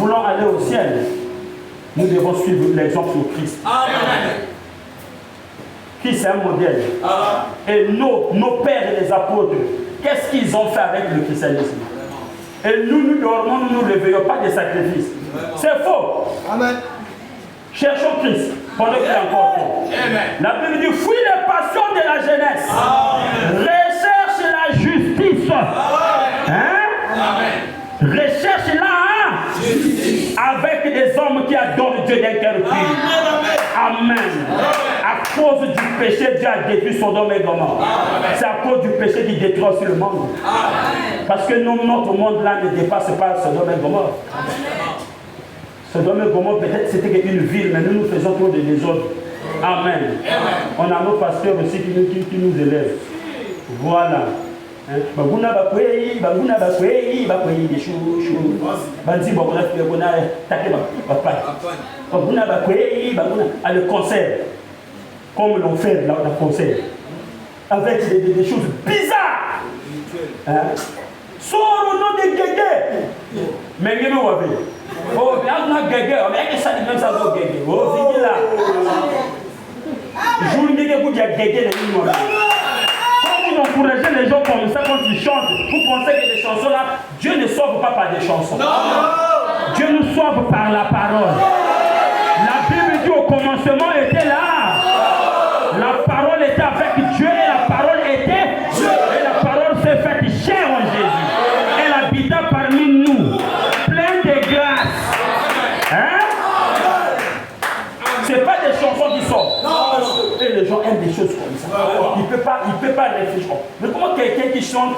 voulons aller au ciel, nous devons suivre l'exemple de Christ. Amen. Christ est un modèle. Et nos pères et les apôtres, qu'est-ce qu'ils ont fait avec le christianisme? Et nous dormons, nous ne réveillons pas des sacrifices. C'est faux. Amen. Cherchons Christ pendant qu'il est encore temps. La Bible dit fuis les passions de la jeunesse. Recherche la justice. Recherche-la avec des hommes qui adorent Dieu d'un cœur pur. Amen. À cause du péché, Dieu a détruit Sodome et Gomorrhe. C'est à cause du péché qui détruit aussi le monde. Parce que notre monde là ne dépasse pas Sodome et Gomorrhe. Sodome et Gomorrhe, peut-être c'était une ville, mais nous faisons trop de désordre. Amen. On a nos pasteurs aussi qui nous élèvent. Voilà. Baguna bakwei des chou banzi baguna take papa baguna bakwei baguna à le concert comme l'on fait là le concert avec des choses bizarres sort au nom de Guégué mais il me wave oh bien on a Guégué mais ça dit même ça do Guégué oh vidi là jour Guégué pour dire Guégué les nous encourager les gens comme ça quand ils chantent. Vous pensez que les chansons là, Dieu ne sauve pas par des chansons. Non. Dieu nous sauve par la parole. La Bible dit au commencement était là. La parole était avec Dieu et la parole était Dieu. Et la parole s'est faite chair en Jésus. Elle habita parmi nous, pleine de grâce. C'est pas des chansons qui sortent. Et les gens aiment des choses comme ça. Il peut pas réfléchir. Mais comment quelqu'un qui chante,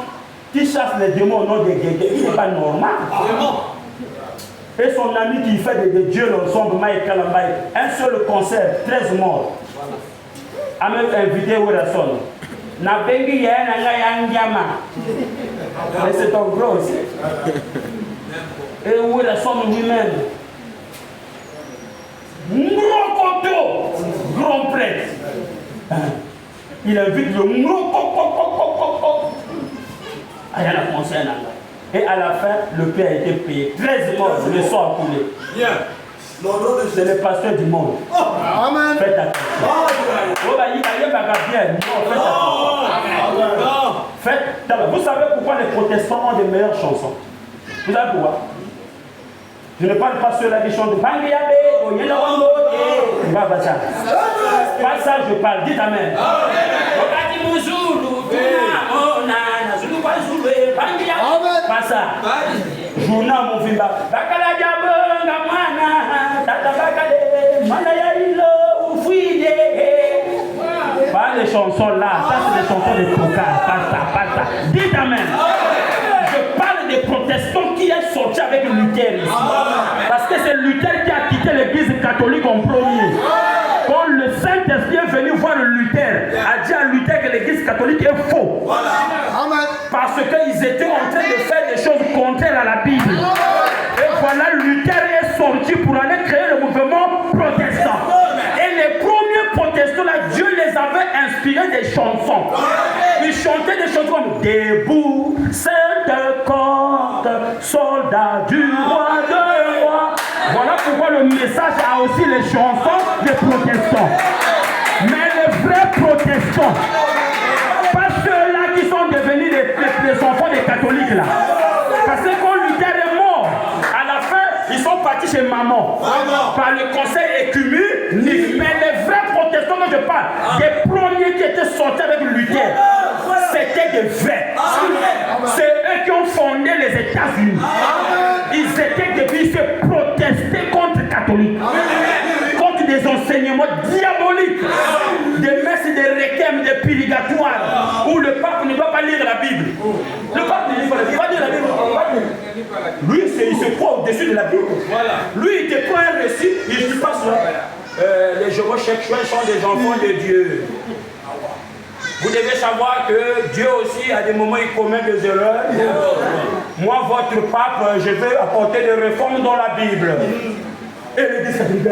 qui chasse les démons au nom de Guégué, il n'est pas normal. Et son ami qui fait de Dieu l'ensemble, Mike Kalambay, un seul concert, 13 morts. A même invité Werason. Na bengi ya na yangama. Mais c'est un gros aussi. Et Werason lui-même. Grand prêtre. Il invite le et à la fin, le paix a été payé. 13 morts, le sang a coulé. C'est le pasteur du monde. Amen. Faites attention. Vous savez pourquoi les protestants ont de meilleures chansons? Vous savez pourquoi? Je ne parle pas ceux-là qui chantent pas ça, je parle. Dites Amen. Pas ça. Jouna mon fimba. Pas les chansons là. Ça c'est des chansons de tocard. Pas ça. Dites Amen. Je parle des protestants qui est sorti avec Luther ici. Parce que c'est Luther qui a quitté l'église catholique en premier. Quand le Saint-Esprit est venu voir Luther, a dit à Luther que l'église catholique est faux. Parce qu'ils étaient en train de faire des choses contraires à la Bible. Et voilà, Luther est sorti pour aller créer le mouvement protestant. Et les premiers protestants, là, Dieu les avait inspirés des chansons. Ils chantaient des chansons comme Debout, Sainte Côte, soldat du roi de roi. Voilà pourquoi le message a aussi les chansons des protestants. Mais les vrais protestants, pas ceux-là qui sont devenus les enfants des catholiques là. Parce que quand Luther est mort, à la fin, ils sont partis chez maman. Par le conseil écuménique. Mais les vrais protestants dont je parle, des premiers qui étaient sortis avec Luther, c'était des vrais. C'est eux qui ont fondé les États-Unis. Ils étaient depuis se protester contre les catholiques. Contre des enseignements diaboliques. Des messes, des requêmes, des purgatoires. Où le pape ne doit pas lire la Bible. Le pape ne lit pas la Bible. Il va lire la Bible. Lui, il se croit au-dessus de la Bible. Lui, il te prend un récit, il se passe là. Les Jéhovah Chrétiens sont des enfants de Dieu. Vous devez savoir que Dieu aussi, à des moments, il commet des erreurs. Moi, votre pape, je vais apporter des réformes dans la Bible. Et le disciple,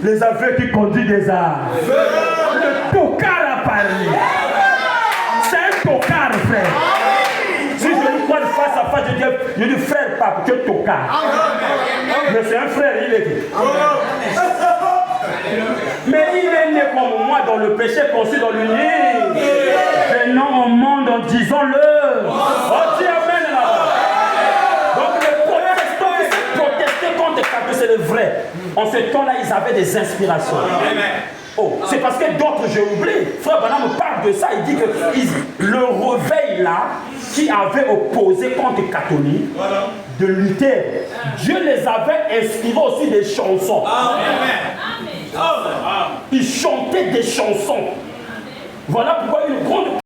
les aveugles qui conduisent des arts. Le tocard a parlé. C'est un tocard, frère. Si je nous crois face à face, je dis frère Pape, tu es tocard. Mais c'est un frère, il est dit. Mais il est né comme moi dans le péché, conçu dans l'union. Venant au monde en disant-le. Oh Dieu, amen là-bas. Donc les protestants qui se protestaient contre les catholiques, c'est le vrai. En ce temps-là, ils avaient des inspirations. Oh, c'est parce que d'autres, j'ai oublié. Frère Branham me parle de ça. Il dit que le réveil là, qui avait opposé contre les catholiques, de Luther, Dieu les avait inspirés aussi des chansons. Ils chantaient des chansons. Voilà pourquoi une grande